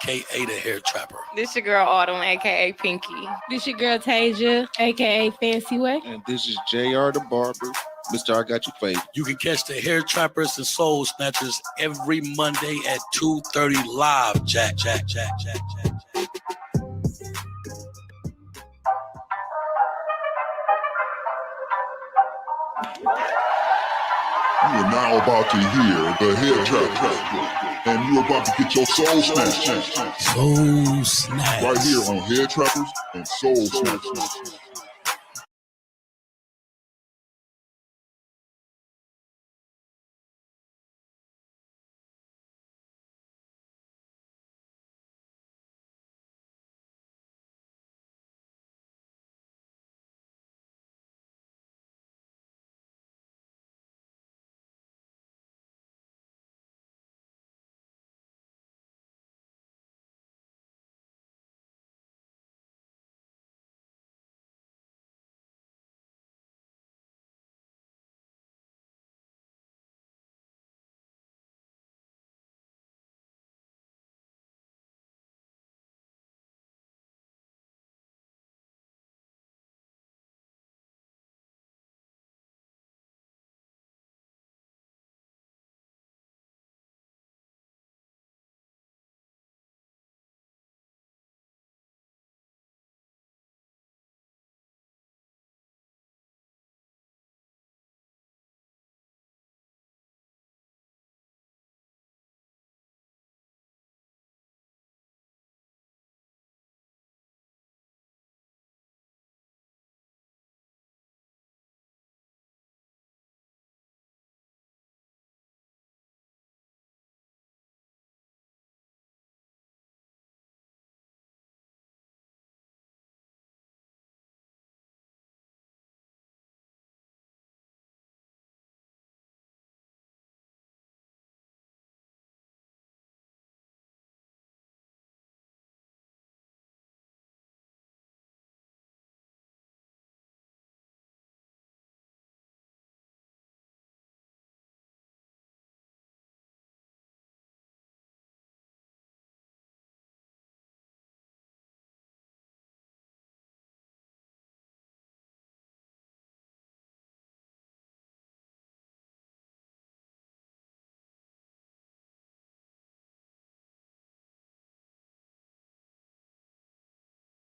a.k.a. the Hair Trapper. This your girl Autumn, aka Pinky. This your girl Tasia, aka Fancy Way. And this is JR the Barber. Mr. I Got You Fade. You can catch the Hair Trappers and Soul Snatchers every Monday at 2:30 live. Jack. You are now about to hear the Hair Trapper, and you're about to get your soul snatched. Soul Snatch. Right here on Hair Trappers and Soul Snatch.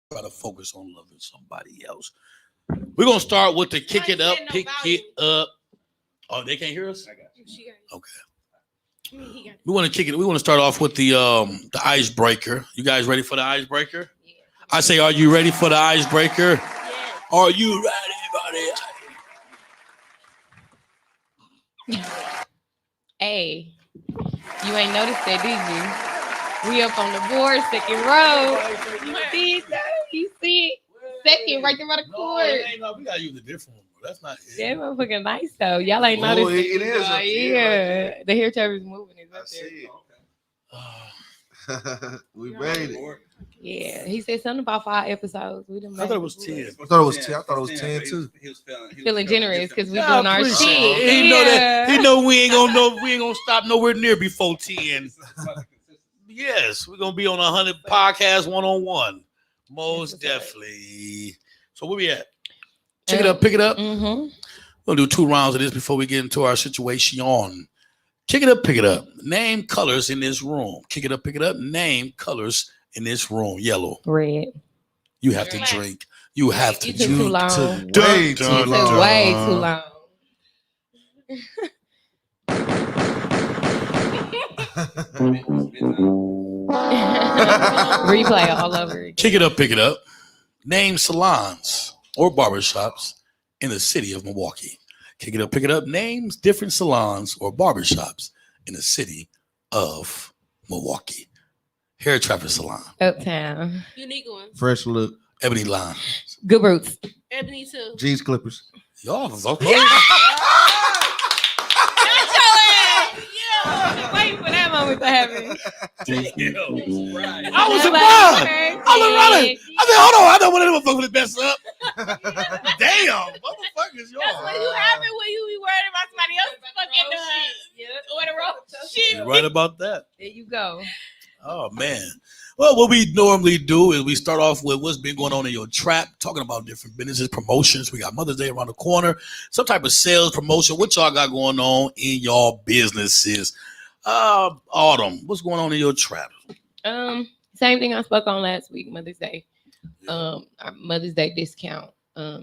Try to focus on loving somebody else. We're gonna start with the kick it up, pick it up. Oh, they can't hear us? Okay. We want to kick it. We want to start off with the icebreaker. You guys ready for the icebreaker? Yeah. I say, are you ready for the icebreaker? Yeah. Are you ready, buddy? Hey, you ain't noticed that, did you? We up on the board, second row. You see it? You see it? Second, right there by the court. No, we gotta use a different one. That's not it. That motherfucking nice though. Y'all ain't noticed it is. Yeah, the hair trap is moving. Is up there. We made it. Yeah, he said something about 5 episodes. We I thought it was 10. I thought it was 10 too. He was feeling generous because we doing our shit. He know that. He know we ain't gonna stop nowhere near before 10. Yes, we're gonna be on 100 podcast 1-on-1. Most definitely. So where we at? Pick it up, pick it up. Mm-hmm. We'll do 2 rounds of this before we get into our situation. Kick it up, pick it up. Name colors in this room. Kick it up, pick it up. Name colors in this room. Yellow. Red. You have to drink. You have to drink. Too long. Way too long. Way too long. Replay all over again. Kick it up, pick it up. Name salons or barbershops in the city of Milwaukee. Kick it up, pick it up. Names different salons or barbershops in the city of Milwaukee. Hair Trapper Salon. Uptown. Unique one. Fresh look. Ebony Line. Good roots. Ebony too. G's Clippers. Y'all okay? Wait for that moment to happen. I was surprised. I was running. I said, hold on. I know one of them motherfuckers mess up. Damn. Motherfuckers, y'all. That's what you happen when you be worried about somebody else fucking or the wrong shit. You're right about that. There you go. Oh, man. Well, what we normally do is we start off with what's been going on in your trap, talking about different businesses, promotions. We got Mother's Day around the corner, some type of sales promotion. What y'all got going on in y'all businesses? Autumn, what's going on in your trap? Same thing I spoke on last week, Mother's Day. Our Mother's Day discount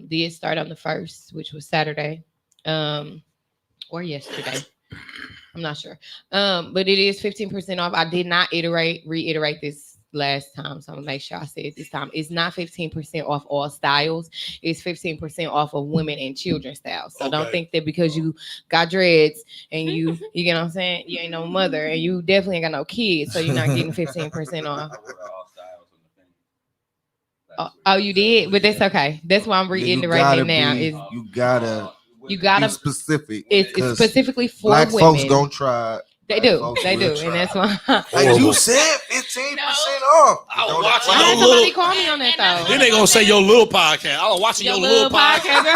did start on the 1st, which was Saturday, or yesterday. I'm not sure. But it is 15% off. I did not reiterate this last time, so I'm gonna make sure I say it this time. It's not 15% off all styles. It's 15% off of women and children styles. So don't think that because you got dreads and you get what I'm saying, you ain't no mother, and you definitely ain't got no kids, so you're not getting 15% off. Oh, you did, but that's okay. That's why I'm reiterating now. You gotta be specific. It's specifically for black women. folks gonna try. They do, and that's why. Like you said, 15% off. I was watching Why your did somebody little. call me on that though? Then they gonna say your little podcast. I was watching your little podcast.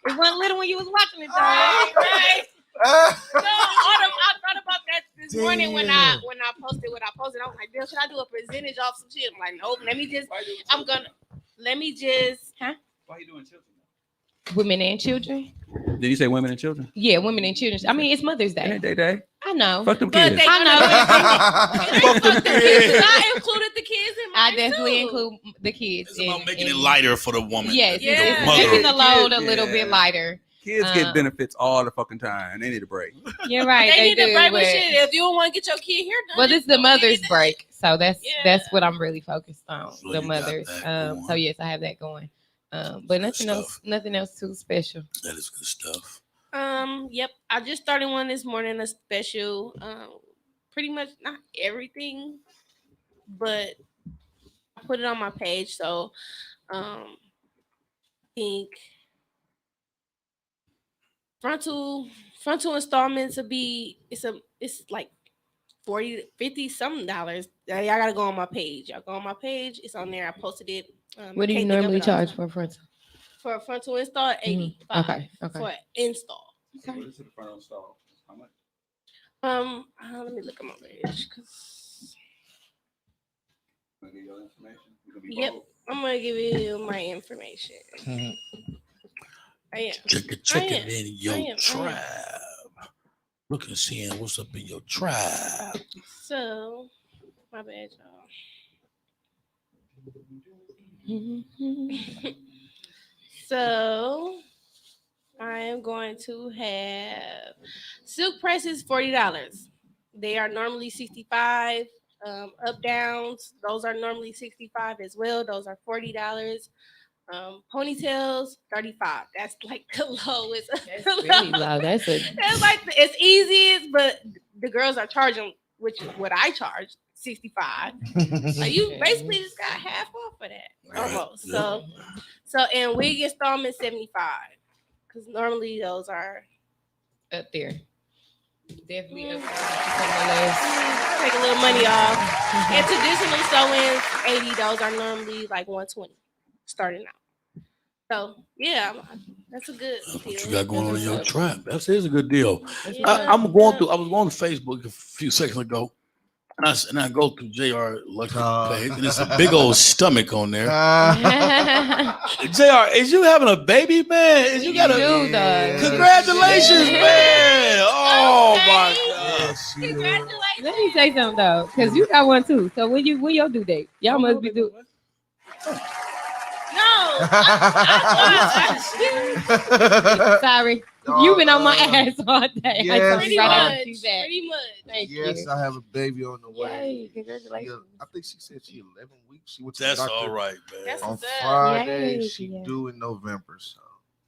It wasn't little when you was watching it though. Right. No, Autumn, I thought about that this morning when I posted what I posted. I was like, "Bill, should I do a percentage off some shit?" I'm like, "Nope. Let me just. Why are you doing children? Women and children. Did you say women and children? Yeah, women and children. I mean, it's Mother's Day. Ain't they day? I know. Fuck them But kids. they I know. Fuck the kids. I included the kids in I mine definitely too. include the kids. It's about making it lighter for the woman. Yes, Yeah. it's Mother. making the load a Yeah. little bit lighter. Kids get benefits all the fucking time. They need a break. You're right. They need do, to break but- with shit. If you don't want to get your kid here done, Well, this is the don't mother's get it break, so that's Yeah. what I'm really focused on. So the you got mothers. that going. So yes, I have that going. But nothing else. Nothing else too special. That is good stuff. Yep. I just started one this morning, a special. Pretty much not everything, but I put it on my page. So, I think frontal installments will be it's like 40 50 something dollars. Y'all gotta go on my page. Y'all go on my page. It's on there. I posted it. What do you can't think of normally it all the charge time. for a frontal? For a frontal install? 85. Okay. For an install. What is it for install? How much? Let me look at my page. Wanna give your information? You gonna be Yep, bold? I'm gonna give you my information. I am. Checking am. in your I am. tribe. Looking, seeing what's up in your tribe. So, my bad, y'all. So, I am going to have silk prices $40. They are normally $65. Up downs, those are normally $65 as well. Those are $40. Ponytails, $35. That's like the lowest. That's really low. That's That's like it's easiest, but the girls are charging, which is what I charge, $65. So you basically just got half off of that, almost. Yeah. So and wig installment $75, because normally those are up there. Definitely up take a little money off. And traditional sew-ins $80. Those are normally like $120 starting out. So yeah, that's a good That's what deal. you got going on in your trap. That is a good deal. Yeah. I was going on Facebook a few seconds ago, and I go through JR Lucky page, and it's a big old stomach on there. JR, is you having a baby, man? Is you got a congratulations, man? Oh my gosh! Congratulations. Let me say something though, because you got one too. So when your due date? Y'all must be due. No. Sorry. You've been on my ass all day. Yes, I Pretty much. Thank Yes, you. I have a baby on the way. Yay, congratulations. I think she said she 11 weeks. She went to That's the doctor all right, man. That's on what's up. Friday. Yay, She yeah. due in November. So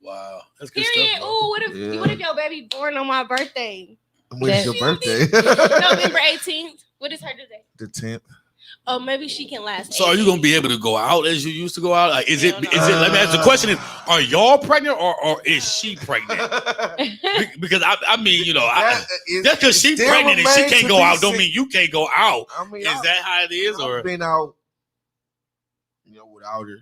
Wow, that's good Period. stuff. Ooh, what Yeah. if your baby born on my birthday? when's your birthday? November 18th. What is her due date? The 10th. Oh, maybe she can last. So, are you 8 gonna be able to go out as you used to go out? Like, is it? Hell no. Let me ask the question: is are y'all pregnant or is she pregnant? Because I mean, you know, just because she's still pregnant and she remains can't to go be out, don't seen. mean you can't go out. I mean, Is that how it is, or I've been out, without her.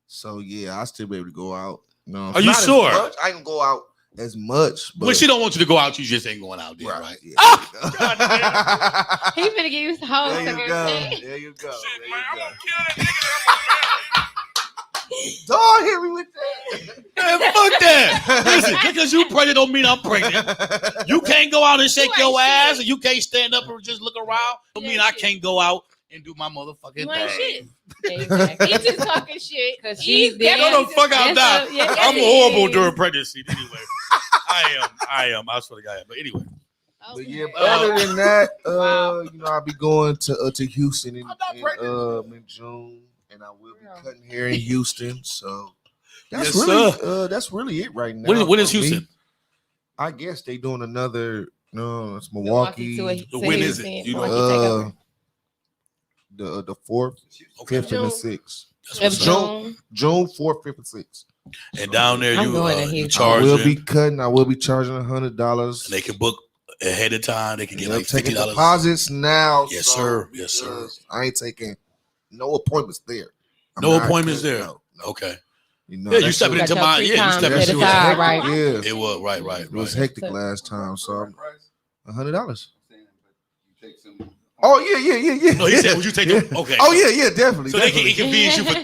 So yeah, I still be able to go out. No, Are you not as sure? much. I can go out as much. But When she don't want you to go out, you just ain't going out there, right? Yeah. Ah! He finna give you some whole There you sucker go. thing. There you go. Shit, There man, you I'm go. gonna kill that nigga. Don't hit me with Man, fuck that. Listen, because you pregnant don't mean I'm pregnant. that. You can't go out and shake You ain't your ass, shit. and you can't stand up and just look around. Don't You mean ain't I shit. can't go out and do my motherfucking You ain't thing. shit. Exactly. He just talking shit. Cause He's she's there. Go the fuck out That's now. a- yeah, I'm it horrible is. during pregnancy anyway. I am. I swear to God. But anyway, But yeah, Okay. other than that, Wow. you know, I'll be going to Houston in, I'm not pregnant. in June, and I will be cutting hair in Houston. So that's Yes, really that's really it right now. when is for me. Houston? I guess they doing another. No, it's Milwaukee Milwaukee. to When is Houston. it? You know? Milwaukee take over. The 4th, Okay. 5th, and the June. 6th. That's Of what's up. June. June 4th, 5th, and 6th. And down there, I'm you going to you Houston. I charge. will be cutting. I will be charging $100. They can book ahead of time. They can get Yep, like taking $50. deposits now. Yes, so, sir. Yes, sir. because I ain't taking no appointments there. I'm No not appointments cutting- there. No. Okay. You know, Yeah, that you stepping shit- Got into your my free yeah. You time stepping that set shit into was aside, hectic. right? Yeah, It was right. it was Right. hectic last time. So I'm $100. You take some. Oh yeah. No, he said, "Would you take Yeah. them?" Okay. Oh yeah, definitely. So they can definitely. inconvenience you for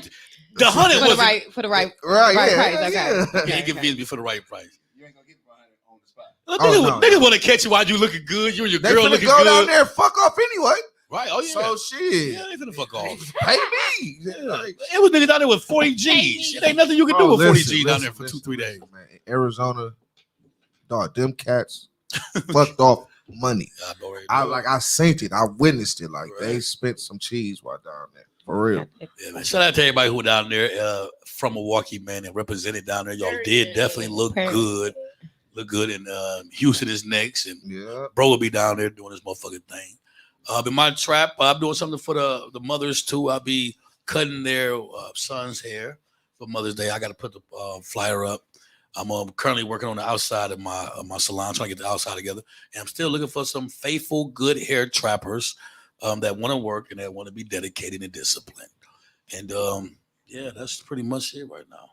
the $100 For the wasn't. right, for the right, Right, right yeah, price. yeah, Okay. yeah. They Okay. inconvenience me for the right price. You ain't gonna get 100 on the spot. Well, no, niggas no. want to catch you while you looking good. You and your They girl finna looking go good. down there and fuck off anyway. Right? Oh yeah. So shit. Yeah, they finna fuck off. Pay me. Yeah. It was niggas down there with 40 G's. It ain't nothing you can do Oh, with 40 listen, G's down there listen, for 2-3 listen, days. man. In Arizona, dog, them cats fucked off money. I seen it. I witnessed it. Like they Right. spent some cheese while down there. For real. Yeah, man. Shout out to everybody who down there from Milwaukee, man, and represented down there. Y'all Very did good. definitely look good. Look good. And Houston is next. And Yeah. bro will be down there doing his motherfucking thing. In my trap, I'm doing something for the mothers too. I'll be cutting their son's hair for Mother's Day. I got to put the flyer up. I'm currently working on the outside of my salon, trying to get the outside together. And I'm still looking for some faithful, good hair trappers that want to work and that want to be dedicated and disciplined. And yeah, that's pretty much it right now.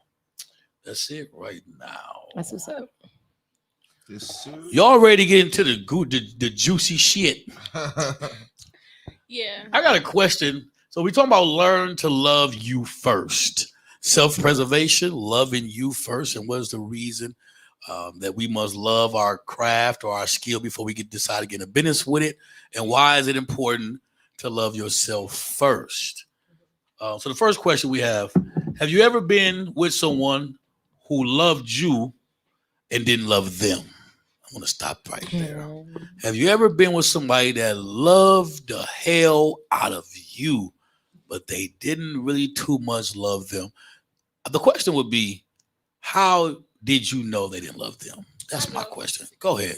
That's it right now. That's what's up. Y'all ready to get into the juicy shit? Yeah. I got a question. So we talking about learn to love you first. Self-preservation, loving you first. And what is the reason that we must love our craft or our skill before we decide to get in business with it? And why is it important to love yourself first? So the first question we have you ever been with someone who loved you and didn't love them? I want to stop right there. Have you ever been with somebody that loved the hell out of you, but they didn't really too much love them? The question would be, how did you know they didn't love them? That's my question. Go ahead.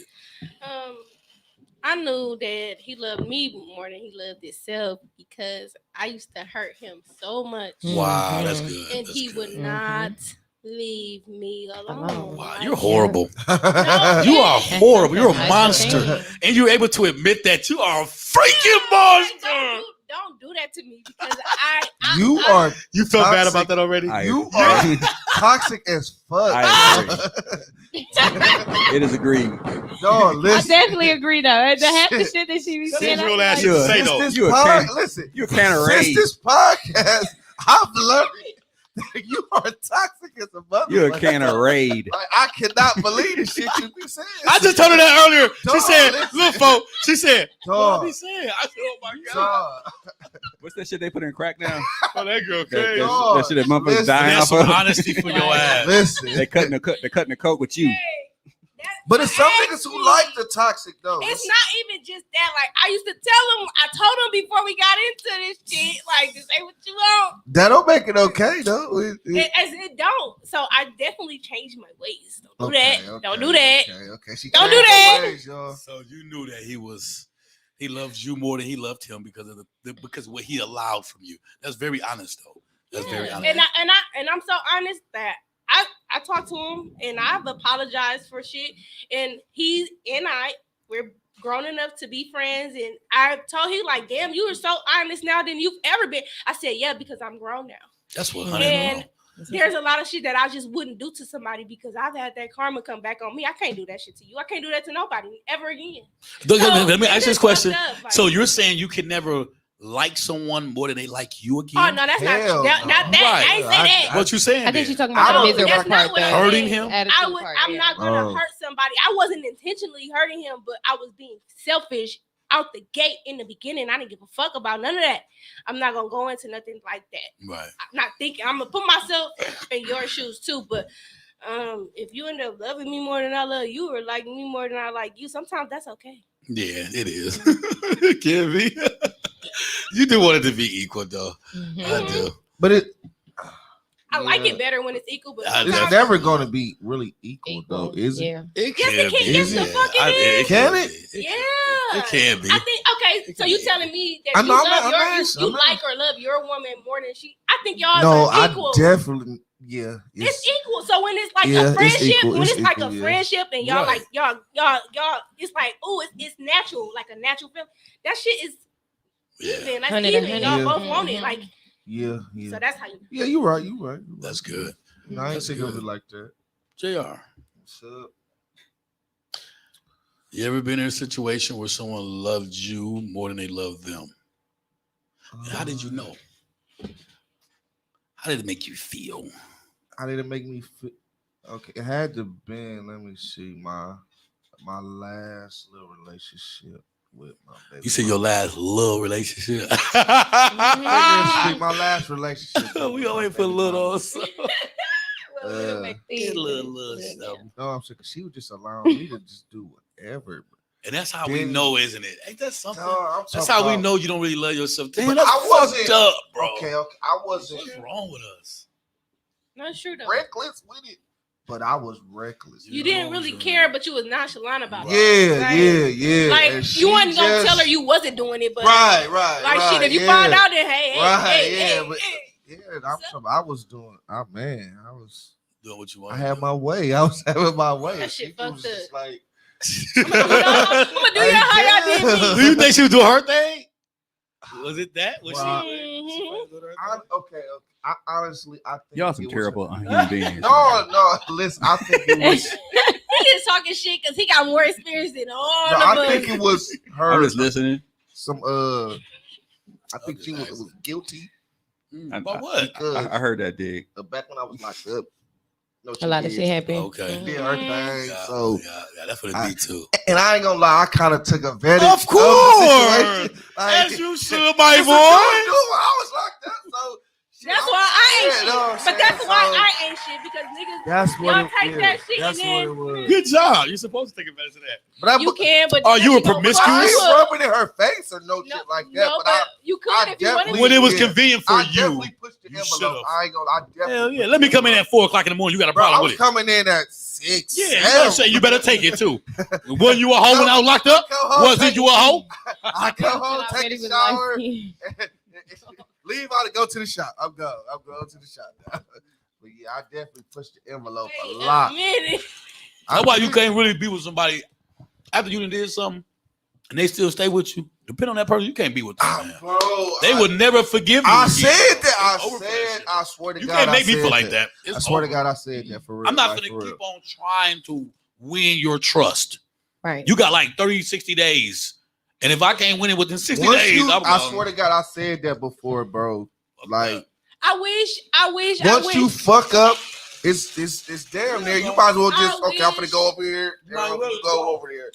I knew that he loved me more than he loved himself because I used to hurt him so much. Wow, that's good. And That's he good. would not leave me alone. Wow, Like, you're horrible. No, You are horrible. You're a That's monster. the thing. And you're able to admit that you are a freaking monster. Don't do that to me because You are You felt bad Toxic. about that already? you are toxic as fuck. I It is agreed. No, I listen. definitely agree though. The half the Shit. shit that she was That's saying, his I real was ass like, shit to say Since though. this You a pod- can- listen, You're a can of since rage. this podcast, I've learned that you are toxic as a mother. You're a can of raid. Like, I cannot believe the shit you be saying. I just told her that earlier. She Dog, said, listen. look, folks, she said, what I be Dog, saying? I said, oh my God. dog, What's that shit they put in crack now? Oh, that girl That, crazy. Dog. that shit that motherfuckers Listen, dying That's off some of. honesty for your ass. listen. They cutting the coke with you. But it's some niggas who like the toxic though. it's not even just that. Like I used to tell him, I told him before we got into this shit, like just say what you want. That don't make it okay though. It don't. So I definitely changed my ways. Don't do Okay, that. okay, Don't do that. Okay. She Don't do changed her that. ways, y'all. So you knew that he loved you more than he loved him because of because of what he allowed from you. That's very honest though. That's very honest. And I'm so honest that I talked to him and I've apologized for shit. And he and we're grown enough to be friends. And I told him like, damn, you are so honest now than you've ever been. I said, yeah, because I'm grown now. That's what And there's a lot of shit that I just wouldn't do to somebody because I've had that karma come back on me. I can't do that shit to you. I can't do that to nobody ever again. Let me ask you this question. Like, So you're saying you can never like someone more than they like you again? oh no, that's not Hell that. no. Not that. I ain't say that. What you saying? I think then? she's talking I about the don't- miserable that's not part. what the I'm Hurting saying. him? attitude part, I'm not gonna Oh. hurt somebody. I wasn't intentionally hurting him, but I was being selfish out the gate in the beginning. I didn't give a fuck about none of that. I'm not gonna go into nothing like that. Right. I'm not thinking. I'm gonna put myself in your shoes too. But if you end up loving me more than I love you, or liking me more than I like you, sometimes that's okay. Yeah, it is. Can be. You do want it to be equal, though. Mhm. I do. But I like yeah. it better when it's equal, but I It's sometimes- never going to be really equal, Equal. though, is it? Yeah. It Yes, it can. be. Yes, the fuck it is. Can be. it? Yeah, It can be. I think okay. So you telling me that I you know, I'm love not- your I'm you, not- you I'm not- like or love your woman more than she? I think y'all No, are I equal. definitely, yeah. It's equal. So when it's like Yeah, a it's friendship, equal. when It's it's like equal, a yeah. friendship, and y'all Right. like y'all, it's like it's natural, like a natural feeling. That shit is Yeah, even. That's 100 to even. Y'all 100. both want it. Mhm. Like Yeah. so. That's how you. Yeah, you're right. You're right. that's good. No, I ain't That's think of good. it like that. JR, What's up? you ever been in a situation where someone loved you more than they loved them? How did you know? How did it make you feel? How did it make me feel? Okay, it had to been. Let me see my last little relationship with my baby. You said your last little relationship. My last relationship. We with my always put baby little. mama. So. Get little stuff. No, I'm saying 'cause she was just allowing me to just do whatever. And that's how we Then- know, isn't it? Ain't that something? No, I'm That's talking how we about- know you don't really love yourself. Damn, But that's I wasn't- fucked up, bro. Okay, I wasn't What's wrong with us? Not sure though. reckless with it, but I was reckless. You didn't really care, but you was nonchalant about it. Yeah, Like- yeah. Like And she you wasn't gonna just- tell her you wasn't doing it, but right. like shit. If you yeah. find out, then hey, Right, hey, yeah, hey, but- hey. Yeah, I was doing. I was. Doing what you I want. had my way. I was having my way. That shit She fucked was just up. like, I'm gonna do y'all how y'all did Do me. you think she was doing her thing? Was it that? Was Wow. Okay. I honestly, I think Y'all it some was terrible her- human beings. No. Listen, I think it was. He is talking shit because he got more experience than all No, of I us. think it was her. I'm just listening. Some I think she was guilty But what? because I heard that dig. back when I was locked up, no, A lot of shit happened. Okay. Mhm. did her thing. Yeah, So, yeah, that's what it I- be too. and I ain't gonna lie, I kind of took advantage. Of the course. situation. As you should, my it's a boy. good dude. I was locked up, so shit, That's I'm- why I ain't yeah, shit. know what I'm But saying? that's why So, I ain't shit because niggas, That's what y'all it take is. that shit That's and what it was. Good job. You're supposed to take advantage of that. But I, you can. But Oh, that you were shit gonna promiscuous? I fuck you ain't up. rubbing in her face or no, shit like that. No, but I you could I if you wanted definitely- When it was Yeah. convenient for you. definitely pushed the you envelope. should've. I ain't gonna. I definitely. Hell yeah. pushed Let me the come in envelope. at 4:00 in the morning. You got a Bro, I problem was with it. coming in at 6. Yeah, you better say you better take it too. When you were home when I was locked up, was it you a hoe? I come home, take Already a was shower, like- leave out and go to the shop. I'm going to the shop now. But yeah, I definitely pushed the envelope a Wait lot. minute. That's why you can't really be with somebody after you done did something and they still stay with you. Depending on that person, you can't be with them, man. Bro, They would never forgive you. I again. said that. It's over for that shit. I swear to You God. can't make I me said feel like that. I It's swear to over. God, I said that for real. I'm not like, going for to real. keep on trying to win your trust. Right. You got like 30, 60 days. And if I can't win it within 60 Once days, you, I'm I gone. swear to God, I said that before, bro. Like, I wish. once you fuck up, it's damn near. You might as well just I okay. I'm gonna wish- go over here. Might as well Go over there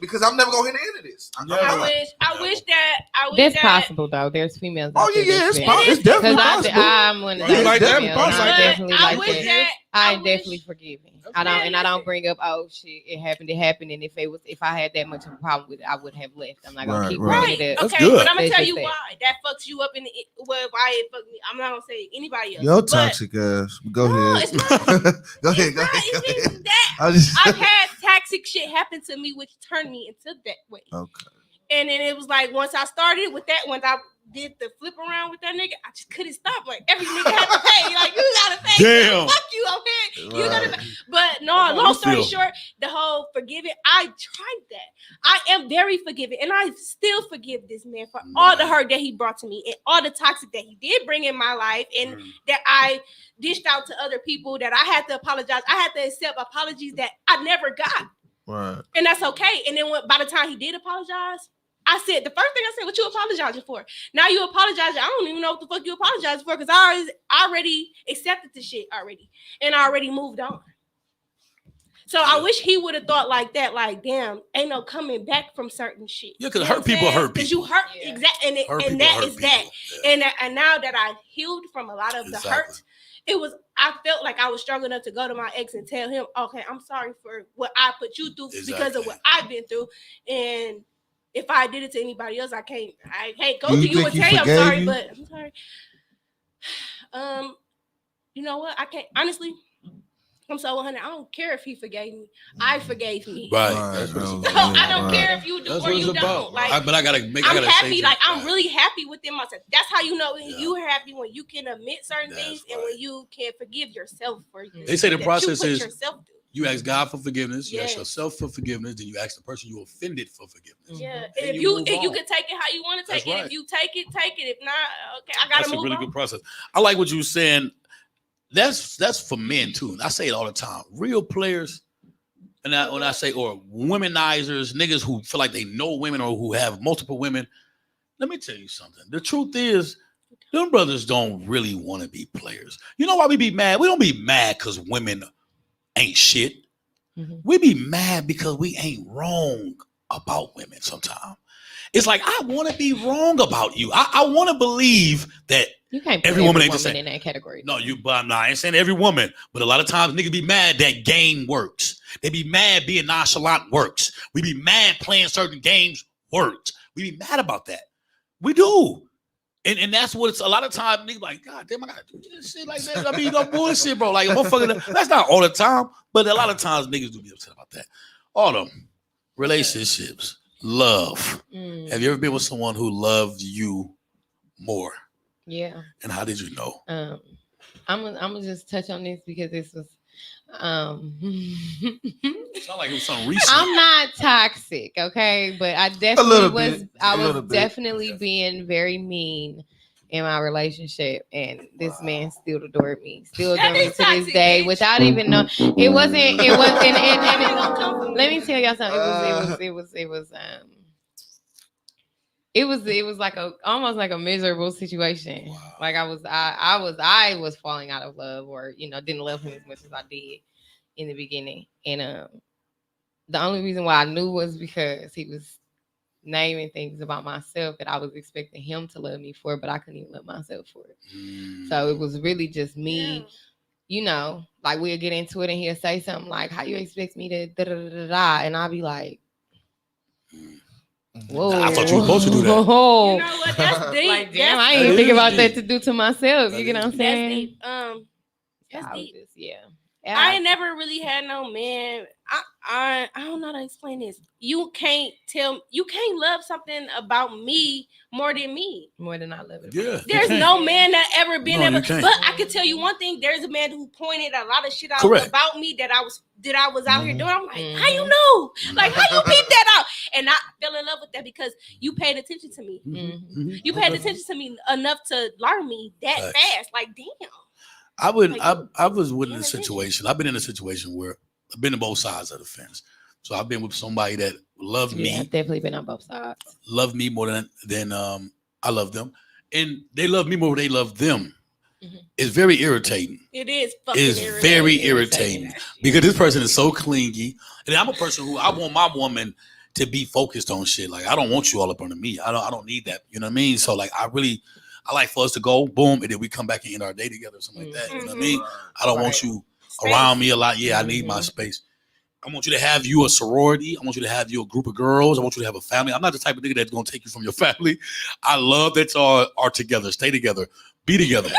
because I'm never gonna hit the end of this. I'm Never. I not. wish that. That's that, possible though. There's females. Oh out there yeah, that's it's, bad. it's definitely Because possible. I'm one of You those like that? females. Possible. I'm definitely I like wish that. that. I'm wish- definitely forgiving. I don't bring up shit. It happened. And if I had that much of a problem with it, I would have left. I'm not gonna Right, keep right. bringing it up. That's Okay, good. but I'm gonna That's tell just you that. why that fucks you up in the why it fucked me. I'm not gonna say anybody else. Yo, but- toxic ass. Go No, ahead. it's not. Go ahead. It's Go not ahead. Go even ahead. that. I just. I've had toxic shit happen to me, which turned me into that way. Okay. And then it was like once I started with that, once I did the flip around with that nigga, I just couldn't stop. Like every nigga had to pay. Like you gotta pay. Damn. Fuck you, okay? You gotta pay. But no, How long you story feel? short, the whole forgiving, I tried that. I am very forgiving, and I still forgive this man for all the hurt that he brought to me and all the toxic that he did bring in my life, and that I dished out to other people, that I had to apologize. I had to accept apologies that I never got. Right. And that's okay. And then by the time he did apologize, I said, the first thing I said, what you apologizing for? Now you apologizing. I don't even know what the fuck you apologizing for, because I already accepted the shit already. And I already moved on. So I wish he would have thought like that, like, damn, ain't no coming back from certain shit. Yeah, because hurt people hurt people. Because you hurt, exactly. And that is that. Yeah. And now that I healed from a lot of the hurt, I felt like I was strong enough to go to my ex and tell him, okay, I'm sorry for what I put you through because of what I've been through. And if I did it to anybody else, I can't go to you and tell you I'm sorry, but I'm sorry. You know what? I can't, honestly, I'm so 100. I don't care if he forgave me. I forgave me. Right. That's what it's about. I don't care if you do or you don't. Like, but I gotta I'm happy. Like, I'm really happy within myself. That's how you know when you're happy, when you can admit certain things and when you can forgive yourself for you. They say the process is yourself through. You ask God for forgiveness, you ask yourself for forgiveness, then you ask the person you offended for forgiveness. Yeah, and if you can take it how you want to take it. If you take it, take it. If not, okay, I gotta move on. That's a really good process. I like what you were saying. That's for men too. I say it all the time. Real players, and when I say or womenizers, niggas who feel like they know women or who have multiple women. Let me tell you something. The truth is, them brothers don't really want to be players. You know why we be mad? We don't be mad because women ain't shit. Mm-hmm. We be mad because we ain't wrong about women sometimes. It's like, I want to be wrong about you. I want to believe that you can't put every woman ain't the same in that category. No, but I ain't saying every woman, but a lot of times niggas be mad that game works. They be mad being nonchalant works. We be mad playing certain games works. We be mad about that. We do. And that's what it's a lot of times niggas like, God damn, I gotta do this shit like that. I mean, no bullshit, bro. Like, motherfucker, that's not all the time, but a lot of times niggas do be upset about that. All them relationships, love. Have you ever been with someone who loved you more? Yeah. And how did you know? I'm gonna just touch on this because this was it sounded like it was something recent. I'm not toxic, okay, but I definitely was definitely being very mean in my relationship, and this man still adored me, still adored me to this day without even know it wasn't. And let me tell y'all something. It was like almost like a miserable situation. Wow. Like I was falling out of love, or didn't love him as much as I did in the beginning. And the only reason why I knew was because he was naming things about myself that I was expecting him to love me for, but I couldn't even love myself for it. So it was really just me, like we'll get into it and he'll say something like, "How you expect me to da da da da?" And I'll be like, whoa, I thought you were supposed to do that. You know what? That's deep. Like, damn, I ain't even think about that to do to myself. You get what I'm saying? That's deep. Yeah. I ain't never really had no man. I don't know how to explain this. You can't love something about me more than me. More than I love it. Yeah. There's no man that ever been able. But I can tell you one thing. There's a man who pointed a lot of shit out about me that I was out here doing. I'm like, how you know? Like, how you peep that out? And I fell in love with that because you paid attention to me. You paid attention to me enough to learn me that fast. Like, damn. I was in a situation. I've been in a situation where I've been on both sides of the fence. So I've been with somebody that loved me. I've definitely been on both sides. Loved me more than I love them. And they love me more than they love them. It's very irritating. It is very irritating because this person is so clingy. And I'm a person who I want my woman to be focused on shit. Like, I don't want you all up under me. I don't need that. You know what I mean? So like I like for us to go, boom, and then we come back and end our day together or something like that. You know what I mean? I don't want you around me a lot. Yeah, I need my space. I want you to have you a sorority. I want you to have you a group of girls. I want you to have a family. I'm not the type of nigga that's going to take you from your family. I love that y'all are together. Stay together. Be together.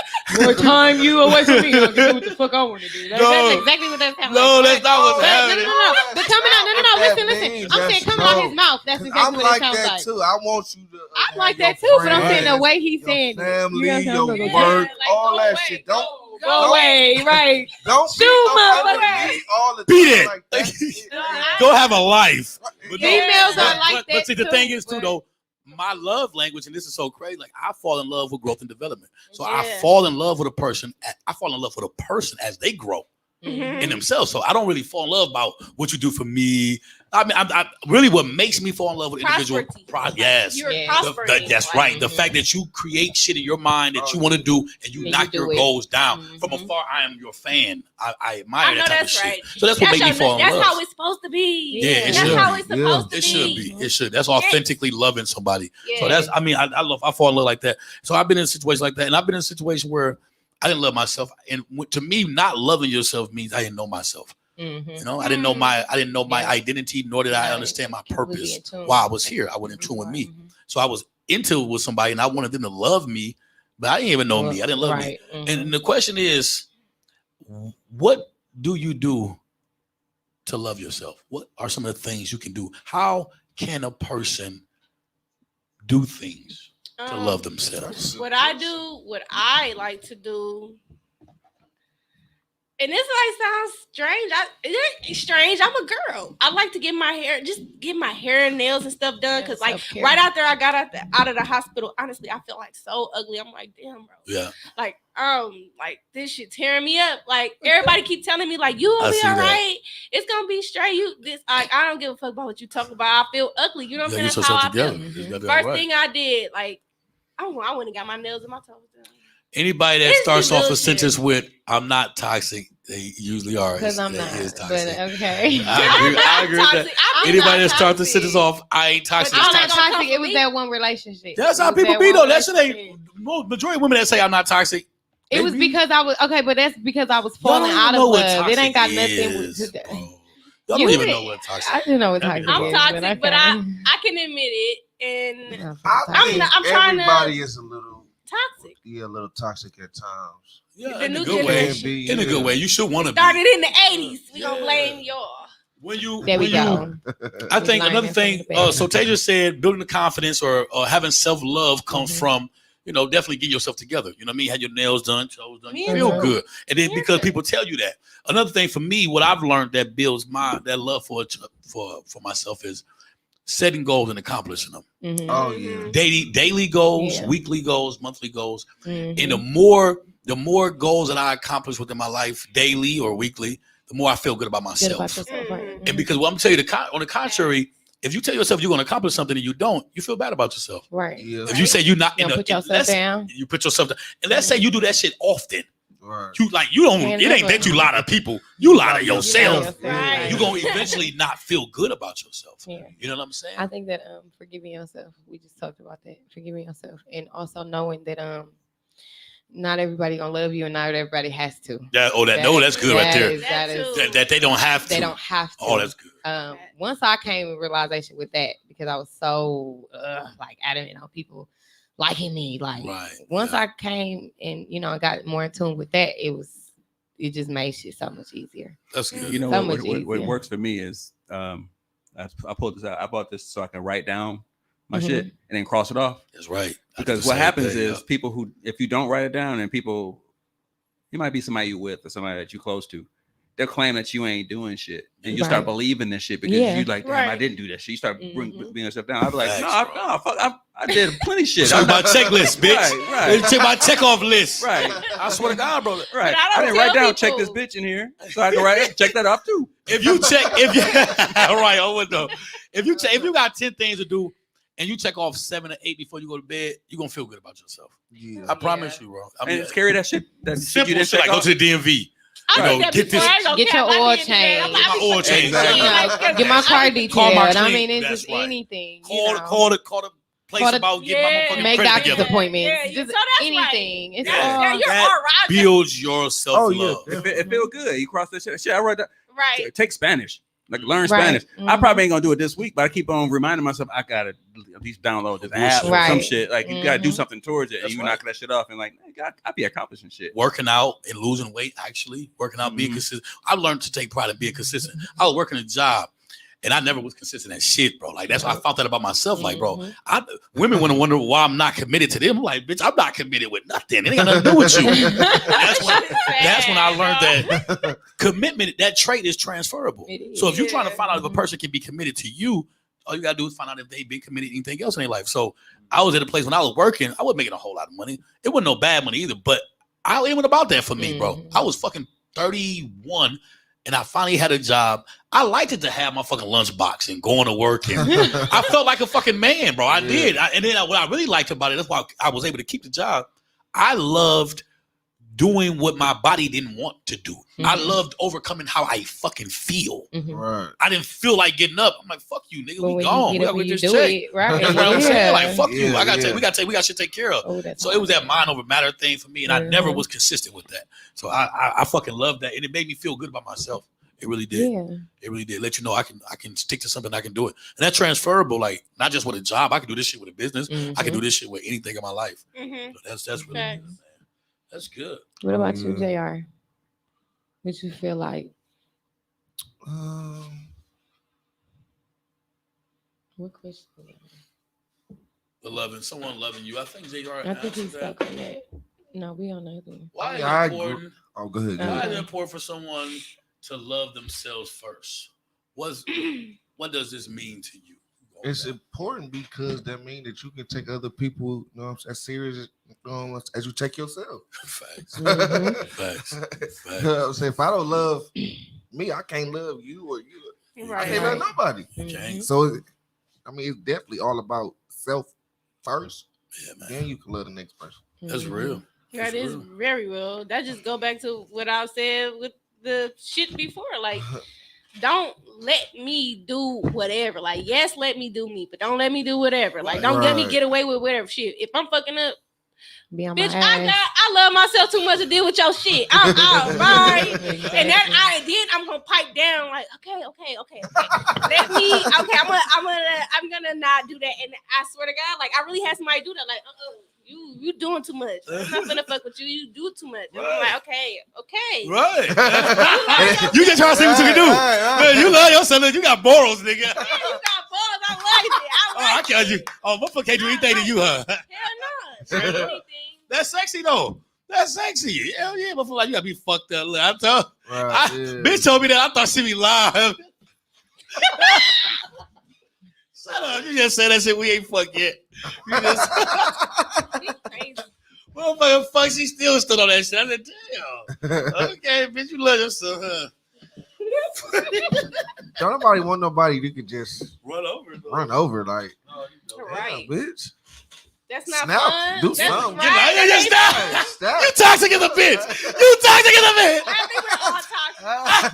More time you away from me. I can do what the fuck I want to do. That's exactly what that's happening. No, that's not what's happening. No. But coming out, listen. I'm saying coming out his mouth. That's exactly what it sounds like. I'm like that too. I want you to. I like Your that too, but I'm friends, saying the way he's your saying it. family, You know your what I'm saying? work, like, all go that away, shit. Go away, right? Don't Shoot, be no motherfucker. under me all the Beat time it. like that. Go have a life. But no, Females but- are like but that see, the too, thing is too, but- though, my love language, and this is so crazy. Like I fall in love with growth and development. So I Yeah. fall in love with a person. I fall in love with a person as they grow Mhm. in themselves. So I don't really fall in love about what you do for me. I mean, I really what makes me fall in love with individual. Prosperity. Yes. You're Yeah. prospering. That's like, right. The fact that you create shit in your mind that you want to do and you And knock you your do it. goals down from Mhm. afar. I am your fan. I admire I know that type that's of shit. right. So that's what made me fall in That's love. how it's supposed to be. Yeah, it That's should how be. it's supposed to It be. should be. It should. That's authentically loving somebody. Yeah. So that's. I mean, I fall in love like that. So I've been in a situation like that, and I've been in a situation where I didn't love myself, and to me, not loving yourself means I didn't know myself. Mhm. You know, I didn't know my Yeah. identity, nor did I Right. understand my Really purpose. in tune. Why I was here, I wasn't in tune with me. Mhm. So I was into it with somebody, and I wanted them to love me, but I didn't even know me. I didn't love me. Right. Mhm. And the question is, what do you do to love yourself? What are some of the things you can do? How can a person do things to love themselves? What I like to do, and this like sounds strange. It's strange. I'm a girl. I like to get my hair and nails and stuff done because like Self-care. right after I got out of the hospital, honestly, I feel like so ugly. I'm like, damn, bro. Yeah. Like this shit tearing me up. Like everybody keep telling me like you will I be see all that. right. It's gonna be straight. I don't give a fuck about what you talk about. I feel ugly. You know what Yeah, I'm get saying? That's how yourself I feel. together. You gotta be First all right. thing I did, like I went and got my nails and my toes done. Anybody that It's starts the off a bullshit. sentence with "I'm not toxic," they usually are. Because I'm They not. is But toxic. okay. I agree with that. Toxic. I'm Anybody not that starts the toxic. sentence off, "I ain't toxic," But is I'm not toxic. gonna toxic. come It for was me. that one relationship. That's It how was people be one though. That shit relationship. ain't. Majority of women that say I'm not toxic. It was they be- because I was okay, but that's because I was Y'all falling don't even out of know what love. It ain't got toxic nothing is, with bro. today. Y'all You don't even did- know what toxic. I do know what That'd toxic be is. I'm toxic, but okay. I can admit it, and No, I toxic. think I'm trying to- everybody is a little toxic. toxic at times. Yeah, The in a new good way. generation. In a good way. You should want to be. Started in the 80s. We gonna Yeah. blame y'all. When you, There we when go. I think Learning another from thing. the best. So Tasia said, building the confidence or having self love comes Mhm. from definitely getting yourself together. You know what I mean? Had your nails done, toes done. You Me feel too. good, and then Me because too. people tell you that. Another thing for me, what I've learned that builds that love for myself is setting goals and accomplishing them. Mhm. Oh yeah. Daily goals, Yeah. weekly goals, monthly goals. Mhm. And the more goals that I accomplish within my life, daily or weekly, the more I feel good about Good myself. about yourself, right? And because what I'm telling you, on the contrary, if you tell yourself you're going to accomplish something and you don't, you feel bad about yourself. Right. Yeah. If you say you're not, You don't put yourself down. you put yourself down. And let's say you do that shit often. Right. You don't. Man, It ain't never. that you lie to people. You lie to You know yourself. yourself, Right. You're gonna eventually not feel good about yourself. Yeah. You know what I'm saying? I think that forgiving yourself, we just talked about that. Forgiving yourself. And also knowing that not everybody gonna love you and not everybody has to. That's good right there. That is That they don't have to. they don't have to. Oh, that's good. Once I came to realization with that, because I was so like adamant on people liking me, like Right, once yeah. I came and I got more in tune with that, it just made shit so much easier. That's good. You know So what, much what easier. works for me is I pulled this out. I bought this so I can write down my Mhm. shit and then cross it off. That's right. I do Because the what same happens thing, is people who, if you don't write it down, and people, you might be somebody you with or somebody that you close to, they'll claim that you ain't doing shit, and you start Right. believing this shit because Yeah. you like, damn, I Right. didn't do that shit. You start Mhm. being yourself down. I'll be like, Facts, no, bro. fuck, I did plenty of shit. Check my checklist, bitch. Right. Check my check off list. Right. I swear to God, brother. Right. But I don't I didn't write tell down, check this people. bitch in here, so I can write check that off too. If you right, oh no. If you got 10 things to do and you check off 7 or 8 before you go to bed, you're gonna feel good about yourself. Yeah. I promise you, bro. I mean, And just carry that shit. That shit simple you didn't shit like check go off. to the DMV. I You did know, that get before. this- I ain't gonna Get care your if I oil did today. I'm change. like, Get my oil change. Exactly. Get my car detailed. Car my I clean. mean, it's That's just right. anything. Call the place Call the- about getting my motherfucking Make credit doctor's together. appointments. Yeah, Just so that's anything. right. It's Yeah. all Yeah, you're That all right. builds your self-love. Oh, yeah. It feel good. You cross that shit. Shit, I wrote that. Right. Take Spanish. Like learn Right. Spanish. I Mhm. probably ain't gonna do it this week, but I keep on reminding myself I gotta at least download this app or some Right. shit. Like you gotta do Mhm. something towards it, That's and you right. knock that shit off, and like I be accomplishing shit. Working out and losing weight, actually. Working out, being Mhm. consistent. I learned to take pride in being consistent. I was working a job And I never was consistent at shit, bro. Like that's why I thought that about myself. Like, bro, Mhm. women want to wonder why I'm not committed to them. I'm like, bitch, I'm not committed with nothing. It ain't got nothing to do with you. That's when I learned that commitment, that trait is transferable. It is. So if you're trying to find out if a person can be committed to you, all you gotta do is find out if they've been committed to anything else in their life. So I was at a place when I was working, I wasn't making a whole lot of money. It wasn't no bad money either, but it wasn't about that for me, bro. I was fucking 31 and I finally had a job. I liked it to have my fucking lunchbox and going to work. And I felt like a fucking man, bro. I did. And then what I really liked about it, that's why I was able to keep the job. I loved doing what my body didn't want to do. I loved overcoming how I fucking feel. Right. I didn't feel like getting up. I'm like, fuck you, nigga. But We when gone. you We get up gotta and get you this do check. it, right? That's what I'm saying. Like, fuck you. Yeah, We got shit to take care of. Oh, that's So it was that awesome. mind over matter thing for me, and I never was consistent with that. So I fucking love that, and it made me feel good about myself. It really did. Yeah. It really did. Let you know I can stick to something. I can do it, and that's transferable. Like not just with a job. I can do this shit with a business. I can do this shit with anything in my life. So that's really good, man. That's good. What about you, JR? What you feel like? What question? Someone loving you. I think JR. I think he's answered that. stuck on that. No, we on that one. Why is Yeah, it important? Oh, go ahead. Why is it important for someone to love themselves first? What does this mean to you? It's important because that means that you can take other people, you know, as serious as you take yourself. Facts. Mhm. Facts. You know what I'm saying? If I don't love me, I can't love you or you. I can't love nobody. Okay. So, I mean, it's definitely all about self first. Yeah, man. Then you can love the next person. That's real. That is very real. That just go back to what I said with the shit before. Like, don't let me do whatever. Like, yes, let me do me, but don't let me do whatever. Like, don't let me get away with whatever shit. If I'm fucking up, Be on bitch, my ass. I love myself too much to deal with your shit. I'm out, right? And then I'm gonna pipe down like, okay. Let me, okay, I'm gonna not do that. And I swear to God, like I really had somebody do that. Like, you doing too much. I'm not gonna fuck with you. You do too much. And I'm like, okay. Right. You just trying to see what you can do. Man, you love yourself. You got morals, nigga. Yeah, you got balls. I like it. I can't you. Oh, motherfucker can't do anything to you, huh? Hell no. Not anything. That's sexy though. That's sexy. Hell yeah, motherfucker. Like you gotta be fucked up. Look, bitch told me that. I thought she be live. Shut up. You just said that shit. We ain't fucked yet. You just Crazy. motherfucker fuck. She still stood on that shit. I said, damn. Okay, bitch, you love yourself, huh? Don't nobody want nobody you can just Run over. like, Right. bitch. That's not Snap. fun. Do That's something. right. Stop. Stop. You toxic as a bitch. You toxic as a bitch. I think we're all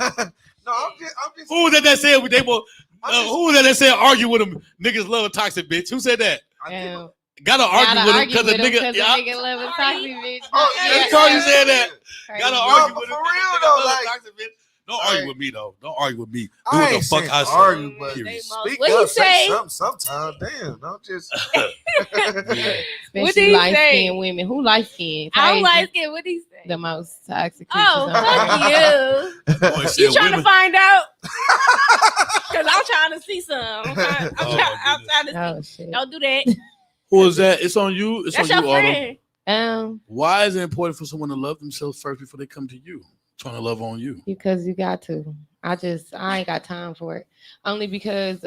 toxic. No, I'm just. Who was that said they were? Who was that said argue with them? Niggas love a toxic bitch. Who said that? Gotta argue with him because the nigga. Nigga love a toxic bitch. That's Cardi said that. Gotta argue with him. For real though, like. Toxic bitch. Don't argue with me though. Don't argue with me. Do I what the ain't fuck saying I say. argue, but Period. speak What he up. Say say? something sometime. Damn, don't just. What did Especially he light say? skinned women. Who light skinned? I'm like, what did he say? the most toxic. creatures Oh, on earth. fuck you. Boy, You shit, trying to women- find out? Because I'm trying to see some. I'm trying to see. Oh shit. Don't do that. Who is that? It's on you. It's That's on your you, Autumn. friend. Why is it important for someone to love themselves first before they come to you? Trying to love on you. Because you got to. I ain't got time for it. Only because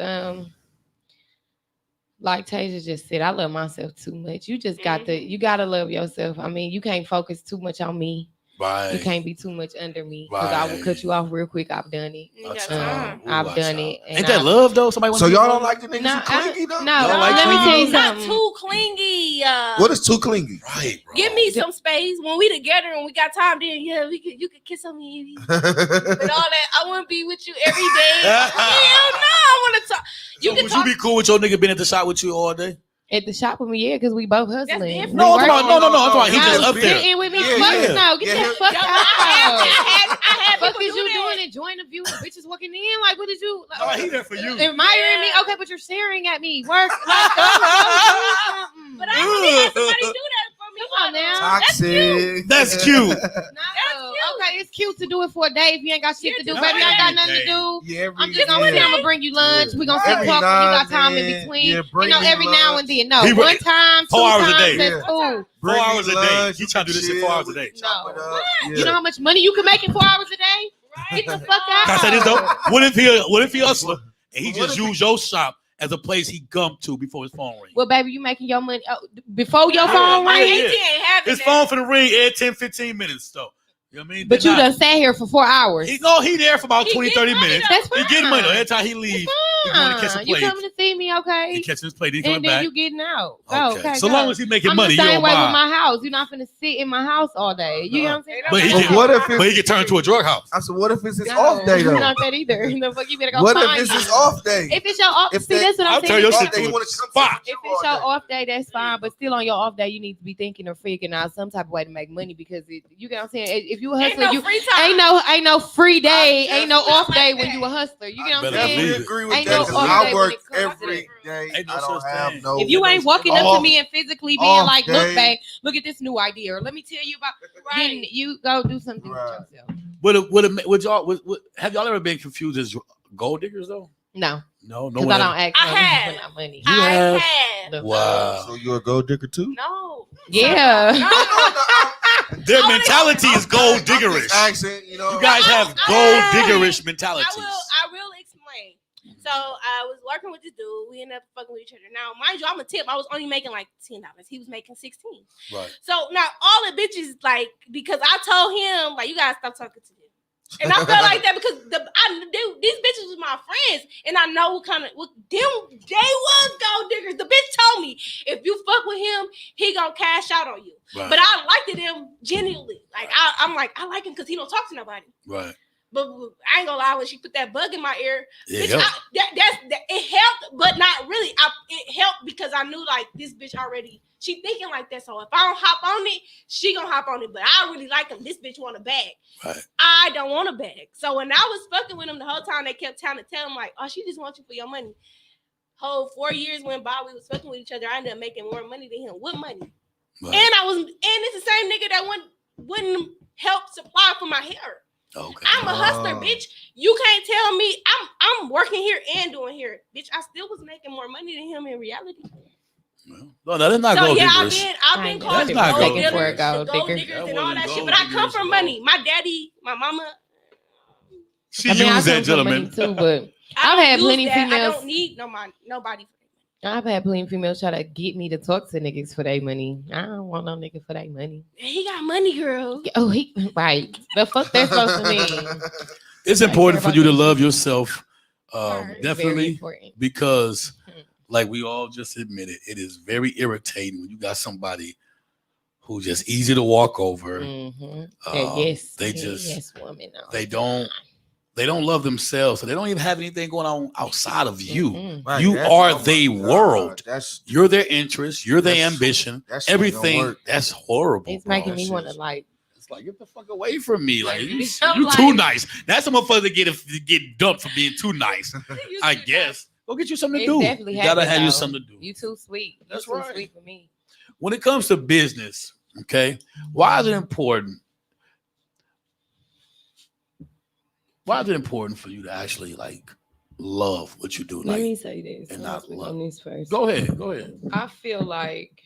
like Tasia just said, I love myself too much. You just got you gotta love yourself. I mean, you can't focus too much on me. Right. You can't be too much under me. Because I will cut you off real quick. I've done it. I've done it. Ain't that love though? Somebody wants So to y'all love don't you? like the niggas No, who clingy though? no, Y'all like let me tell you Not something. too clingy. What is too clingy? Right, bro. Give me some space. When we together and we got time, then you could kiss on me. But all that, I want to be with you every day. Hell no, I want to talk. So would you be cool with your nigga being at the shop with you all day? At the shop with me, yeah, because we both hustling. different. No, I'm We talking about, working. no. I'm talking about he just No, up there. sitting with me. Yeah, Fuck yeah. no, get Yeah. that fuck Yo, out. I had Fuck people is do you that. doing? Enjoying the view of bitches walking in? Like, what did you? Like, No, he there for you. admiring me? Okay, but you're staring at me. Work. Like, go do something. But I really had somebody do that for me. Come on now. Toxic. That's cute. No. Okay, okay, it's cute to do it for a day if you ain't got shit to do, Yeah, baby. I ain't got nothing every to do. Yeah, I'm just gonna say I'm gonna bring you lunch. We gonna sit Every talking. You now got and time in then, between. yeah, You bring know, me every now lunch. and then. No, He one bring- time, 4 two hours a times. day. That's cool. 4 Bring hours me a day. lunch, You trying to do this shit 4 hours a day. chop it up. You know how much money you can make in 4 hours a day? Get the fuck out. Can I say this though? What if he hustler and he What just if he- used your shop as a place he gumped to before his phone ring? Well, baby, you making your money before your Yeah, phone yeah, ring. yeah. AT ain't having His that. phone for the ring every 10, 15 minutes though. You know what I mean? But They're you not- done sat here for 4 hours. He there for about He 20, getting 30 money, minutes. though. That's He fine. getting money though. Every time he leave, he going to catch some You plays. coming to see me, okay? He catching his plate. He coming And then back. you getting out. Go, Okay. okay. So go. long as he making I'm money, the he same don't way with mind. my house. You're not finna sit in my house all day. You know what I'm saying? But he But can- what if it's But he can turn into a drug house. I said, what if it's his No, off day though? Not that either. The fuck, you better go What find if it's his you. off day? If it's your off, If see, they- that's what I'll I'm turn saying. your If shit Off day, to he a wanna come spot. to it's all your day. off day, that's fine. But still, on your off day, you need to be thinking of figuring out some type of way to make money because you get what I'm saying. If you a Ain't hustler, no you free time. ain't no free day, I ain't no definitely off like day that. when you a hustler. You get what I'm Better saying? believe Definitely it. agree with Ain't that no because off I day when work it comes to every that. day. Ain't no I don't such have thing. no. If you ain't walking up to Off- me and physically being off like, look, day. babe, look at this new idea, or let me tell you about, then you go do something Right. with yourself. Have y'all ever been confused as gold diggers though? No, No because one I ever- don't ask I money have. for no money. You I have? have. The- Wow. So you're a gold digger too? No. Yeah. No. Their I wanna- mentality is gold diggerish. Accent, you know. You guys have I- gold I- diggerish I mentalities. will explain. So I was working with this dude. We ended up fucking with each other. Now, mind you, I'm a tip. I was only making like $10. He was making 16. Right. So now all the bitches like because I told him like you gotta stop talking to him. And I felt like that because these bitches was my friends, and I know what they was gold diggers. The bitch told me if you fuck with him, he gonna cash out on you. Right. But I liked him genuinely. Like I'm like I like him because he don't talk to nobody. Right. But I ain't gonna lie, when she put that bug in my ear, It bitch, helped. it helped, but not really. It helped because I knew like this bitch already. She thinking like that, so if I don't hop on it, she gonna hop on it. But I really like him. This bitch want a bag. Right. I don't want a bag. So when I was fucking with him the whole time, they kept trying to tell him like, "Oh, she just wants you for your money." Whole 4 years went by, we was fucking with each other. I ended up making more money than him. What money? Right. And it's the same nigga that wouldn't help supply for my hair. Okay. I'm a hustler, bitch. You can't tell me I'm working here and doing here, bitch. I still was making more money than him in reality. No, that's not So gold yeah, diggers. I've been called That's the not gold gold diggers, diggers. the gold Digger. diggers That and all wasn't that shit. gold But I come diggers, from no. money. My daddy, my mama. She I mean, I used that come from money gentleman. too, but I I've don't had use plenty that. I females- don't need nobody. I've had plenty of females try to get me to talk to niggas for their money. I don't want no nigga for their money. He got money, girl. Oh, he right. The fuck that's supposed to mean? It's I important care for you to about love them. yourself. Very Definitely, important. because like we all just admitted, it is very irritating when you got somebody who just easy to walk over. Mhm. Yes, They they just yes, woman. they don't love themselves, so they don't even have anything going on outside of you. Mhm. Right, You that's- are oh my the God, world. That's You're their interest. You're their That's- ambition. that shit don't Everything. work. That's horrible. It's bro. making That me shit want to is- like. It's like get the fuck away from me. Like you I'm too like- nice. That's a motherfucker to get dumped for being too nice. I guess. Go get you something to It's do. definitely You gotta happened, have you though. something to do. You too sweet. That's you too right. sweet for me. When it comes to business, okay, why is it important? Why is it important for you to actually like love what you do? Let me Like, say this. and I'll not speak love. on this first. go ahead, go ahead. I feel like,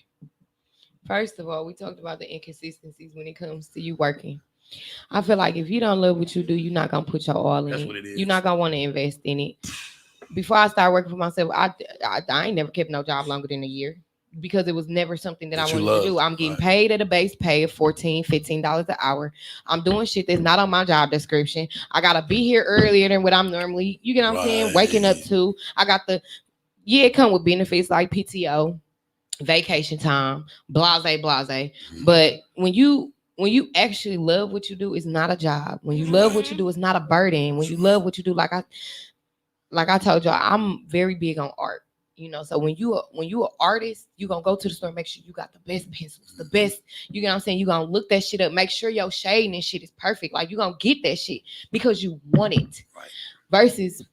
first of all, we talked about the inconsistencies when it comes to you working. I feel like if you don't love what you do, you're not gonna put your all in That's it. what it is. You're not gonna want to invest in it. Before I started working for myself, I ain't never kept no job longer than a year because it was never something that I That you wanted to do. love, I'm getting right. paid at a base pay of $14, $15 an hour. I'm doing shit that's not on my job description. I gotta be here earlier than what I'm normally, you get what I'm saying, waking up Right. to. I got it come with benefits like PTO, vacation time, blase. Mm-hmm. But when you actually love what you do, it's not a job. When you love what you do, it's not a burden. When you love what you do, like I told y'all, I'm very big on art. You know, so when you an artist, you gonna go to the store and make sure you got the best pencils, the best. You get what I'm saying? You gonna look that shit up, make sure your shading and shit is perfect. Like you gonna get that shit because you want it. Right. Versus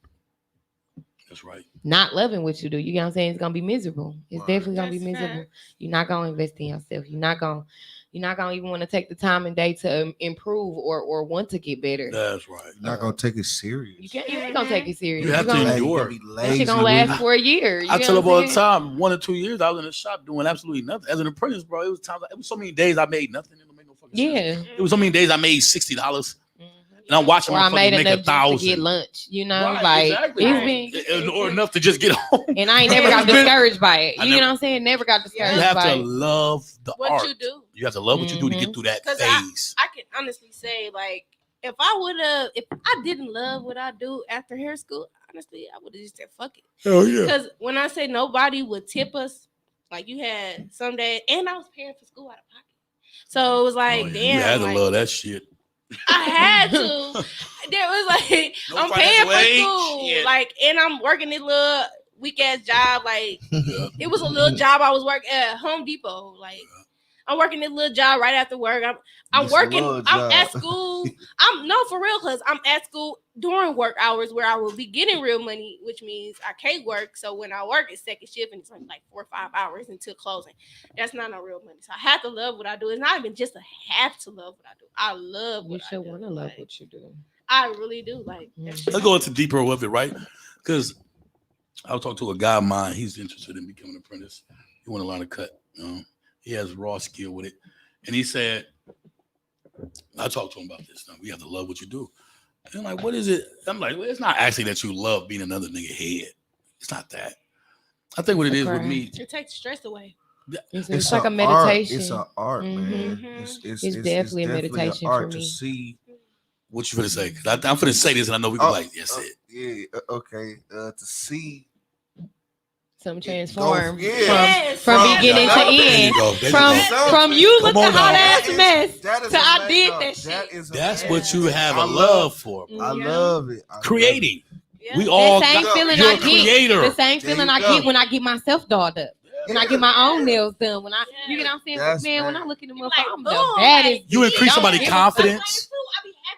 That's right. not loving what you do. You get what I'm saying? It's gonna be miserable. It's Right. definitely gonna be That's miserable. facts. You're not gonna invest in yourself. You're not gonna You're not gonna even want to take the time and day to improve or want to get better. That's right. You're not gonna take it serious. You ain't gonna take it serious. You have to gonna, endure. that shit gonna last for a year. I tell them all the time, 1 or 2 years, I was in the shop doing absolutely nothing. As an apprentice, bro, it was so many days I made nothing. It don't make no fucking sense. It was so many days I made $60. And I'm watching my make enough $1,000 to get lunch, you know, right, like exactly. it's been or enough to just get home. And I ain't never got discouraged by it. You know what I'm saying? Never got discouraged. You have by to it. love the what art. you do. You have to love what you do to get through that phase. I can honestly say, like, if I didn't love what I do after hair school, honestly, I would have just said fuck it. Hell yeah. Because when I say nobody would tip us, like you had some day, and I was paying for school out of pocket, so it was like, damn, you had to like, love that shit. I had to. There was like, I'm paying for school, like, and I'm working this little weak ass job. Like, it was a little job I was working at Home Depot. Like, I'm working this little job right after work. I'm working. I'm at school. No, for real, because I'm at school during work hours where I will be getting real money, which means I can't work. So when I work, it's second shift and it's only like 4 or 5 hours until closing. That's not no real money. So I have to love what I do. It's not even just a have to love what I do. I love what I do. You should want to love what you do. I really do. Like, let's go into deeper with it, right? Because I was talking to a guy of mine. He's interested in becoming an apprentice. He want to learn to cut. He has raw skill with it. And he said, I talked to him about this. We have to love what you do. And I'm like, what is it? I'm like, well, it's not actually that you love being another nigga head. It's not that. I think what it is with me. It takes stress away. It's like a meditation. It's an art, man. It's definitely a meditation an art for me. To see. What you finna say? Because I'm finna say this and I know we can like, yes, it. Yeah, okay. To see some transform Yes. from beginning to end. From you looking hot ass mess to I did that shit. That's what you have a love for. I love it. Creating. Yeah. We all same got, feeling you're I a creator. get. The same feeling I get when I get myself dolled up. When I get my own nails done. When I, you get what I'm saying? That's Man, when right. I look at them, Like, I'm the boom, baddest. You increase Don't somebody's give a confidence.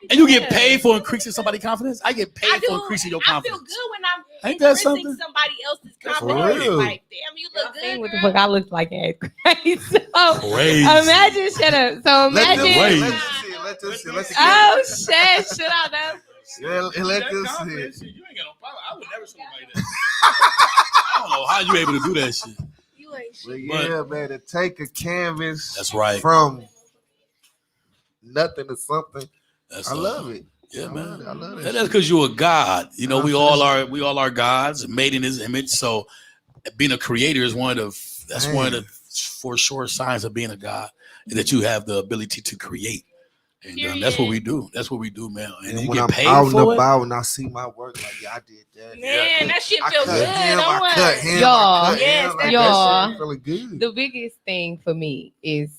And you get paid for increasing somebody's confidence? I get paid for increasing your confidence. I feel good when I'm Ain't that increasing something? somebody else's That's confidence. real. Like, damn, you look good, What the girl. fuck I look like ass crazy. So Crazy. imagine, shut up. So imagine. Let this sit. Oh shit! Should I know? Let this sit. You ain't got no problem. I would never something like that. I don't know how you able to do that shit. You ain't shit. Well, yeah, man, to take a canvas That's right. from nothing to something. That's I love it. Yeah, man. I love it. And that's because you're a god. You know, we all are gods made in his image. So being a creator is one of the for sure signs of being a god, is that you have the ability to create. And that's what we do. That's what we do, man. And you when get I'm paid out and for it. about and I see my work, like, yeah, I did that. Man, that shit I feel cut good. him, I I want- cut him, Y'all. I cut Yes, him. Like, y'all. that shit feeling good. The biggest thing for me is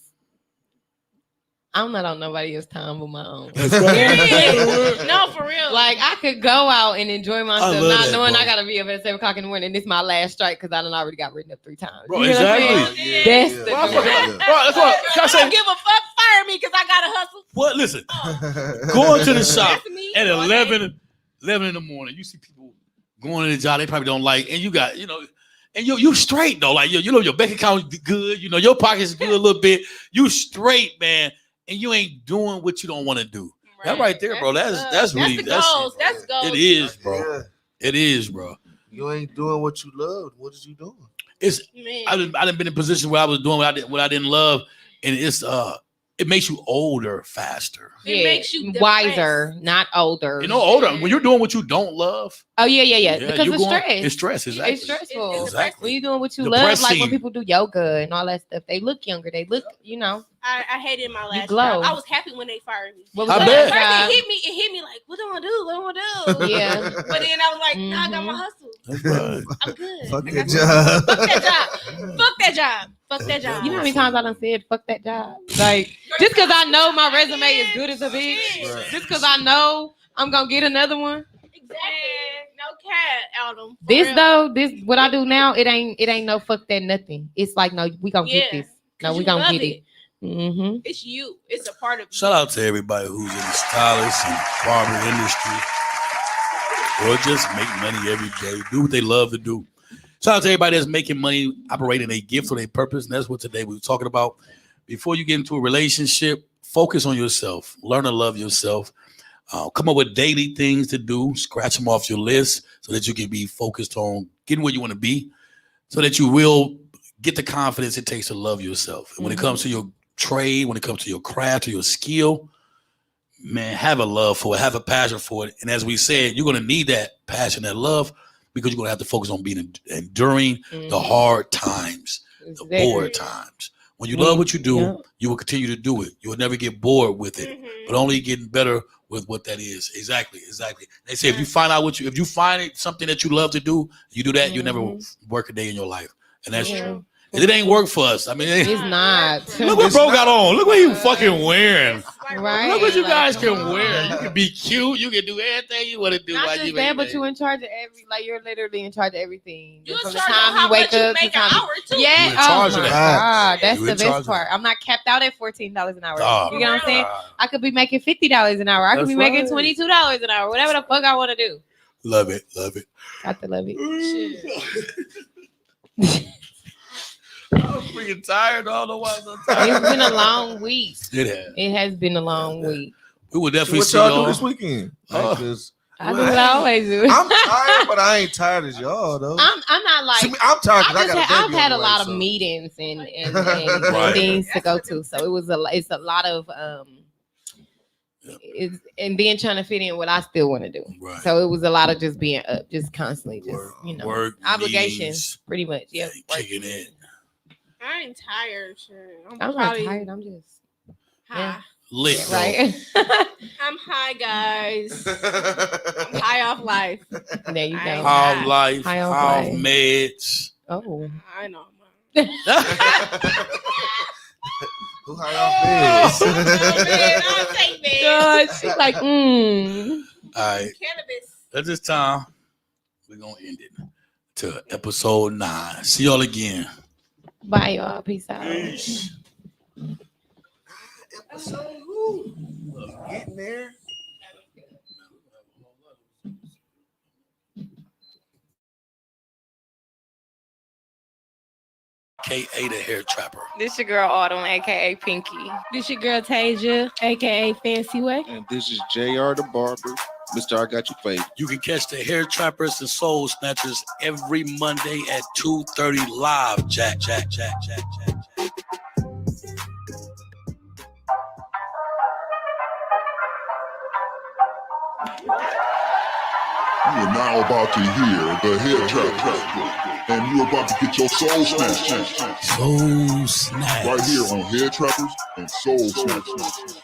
I'm not on nobody else's time but my own. That's right. No, for real. Like I could go out and enjoy myself, love not that, knowing bro. I gotta be up at 7:00 in the morning. And this is my last strike because I done already got written up 3 times. Bro, You know what I'm exactly. saying? That's the Bro, dream. that's what can I I say? don't give a fuck. Fire me because I gotta hustle. What? Listen, going to the shop That's me. at all 11 in the morning, you see people going to the job they probably don't like, and you got, and you straight though, like your bank account is good, your pockets good a little bit, you straight, man, and you ain't doing what you don't want to do. That right there, bro. That's really the goals. That's goals. it is, bro. Yeah. It is, bro. You ain't doing what you love. What is you doing? It's Man. I done been in a position where I was doing what I didn't love, and it makes you older faster. It makes you wiser, not older. Older when you're doing what you don't love. Oh yeah. Because you're it's going- stress. It's stress, exactly. It's stressful. Exactly. When you're doing what you love, like Depressing. when people do yoga and all that stuff, they look younger. They look, I hated my last glow. job. I was happy when they fired me. What I was bet. that First, job? it hit me like, what do I do? What do I do? Yeah. But then I was like, nah, I got my hustle. That's right. I'm good. Fuck I that got job. Fuck that job. Fuck that job. Fuck that job. You know how many times I done said fuck that job? Like just because I know my resume is good as a bitch, Right. just because I know I'm gonna get another one. Exactly. No cat, Adam. For This real. though, this what I do now, it ain't no fuck that nothing. It's like no, we gonna get Yeah, this. No, 'Cause we you gonna love get it. Mm-hmm. It's you. It's a part of you. Shout out to everybody who's in the stylist and barber industry, or just make money every day. Do what they love to do. Shout out to everybody that's making money, operating a gift or their purpose, and that's what today we were talking about. before you get into a relationship, focus on yourself. Learn to love yourself. Come up with daily things to do. Scratch them off your list so that you can be focused on getting where you want to be, so that you will get the confidence it takes to love yourself. And when it comes to your trade, when it comes to your craft or your skill, man, have a love for it, have a passion for it. And as we said, you're going to need that passion, that love, because you're going to have to focus on enduring the hard times, the bored times. When you love what you do, you will continue to do it. You will never get bored with it, but only getting better with what that is. Exactly. They say if you find something that you love to do, you do that, you never work a day in your life. And that's true. And it ain't work for us. I mean, It's not. Look what bro got on. Look what you fucking wearing. Right. Look what you guys can wear. You can be cute. You can do everything you want to do. Not while just you that, but you in charge of you're literally in charge of everything. You From in the charge of time how you wake much you up to make the an time. hour too. Yeah. You in charge Oh of my that. God. That's You the in charge best of part. I'm not capped out at $14 an hour. Oh, You know what I'm saying? God. I could be making $50 an hour. I could That's be making right. $22 an hour. Whatever the fuck I want to do. Love it. Got to love it. I'm freaking tired. I don't know why I'm so tired. It's been a long week. It has been a long week. We will definitely What see y'all y'all do this weekend? Oh. 'Cause I do what I always do. I'm tired, but I ain't tired as y'all though. I'm not like. See, I'm tired because I got a baby I've on had the a way, lot of so- meetings and Right. things to go to, so it's a lot of and then trying to fit in what I still want to do. Right. So it was a lot of just being up, just constantly, just work obligations, meetings, pretty much. Yeah, kicking it. I ain't tired. Sure. I'm not probably tired. I'm just high. Lit, bro. right. I'm high, guys. I'm high off life. There you go. High of life, High high on of life. meds. Oh, I know. Who high off this? I'll take meds. God, she's like, All right. Cannabis. At this time, we're gonna end it to episode 9. See y'all again. Bye, y'all. Peace out. Episode who? Getting there. K.A. the Hair Trapper. This your girl Autumn, aka Pinky. This your girl Tasia, aka Fancy Way. And this is JR the Barber. Mr. I Got You Favored. You can catch the Hair Trappers and Soul Snatchers every Monday at 2:30 live. Jack. You are now about to hear the Head Trap, and you're about to get your soul snatched Soul Snatch. right here on Head Trappers and Soul Snatchers.